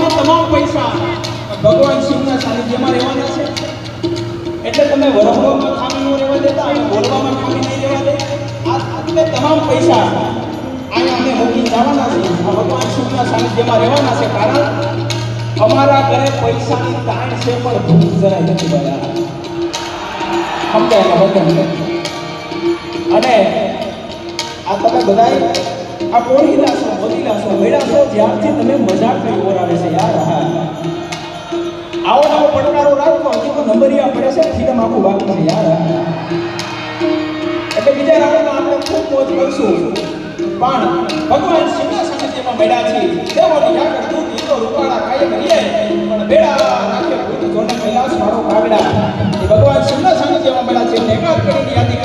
તમામ પૈસા ભગવાન શિવના સાનિધ્યમાં રહેવાના છે એટલે તમે વરહવામાં ખામી ન રહેવા દેતા અને બોલવામાં ખામી નહીં રહેવા દે આ તમામ પૈસા અહીંયા અમે મૂકી જવાના છે ભગવાન શિવના સાનિધ્યમાં રહેવાના છે કારણ અમારા ઘરે પૈસાની તાણ છે પણ ભૂખ જરાય નથી બધા સમજાય બધા અને આ તમે બધાય આ પોળીલા છો બોલીલા છો મેળા છો જ્યારથી તમે મજાક કરી ઓરાવે છે યાર હા આવો નવો પડકારો રાખો હજી તો નંબરિયા પડે છે ફિલ્મ આખું બાકી છે યાર એટલે બીજા રાઉન્ડમાં આપણે ખૂબ મોજ કરશું પણ ભગવાન શિવના સાનિધ્યમાં મેળા છે દેવોની જાગર દૂધ ઈતો રૂપાળા કાયમ રહીએ પણ બેડા નાખે ભૂત જોને કૈલાસ વાળો કાગડા એ ભગવાન શિવના સાનિધ્યમાં મેળા છે એકાદ કરીને યાદી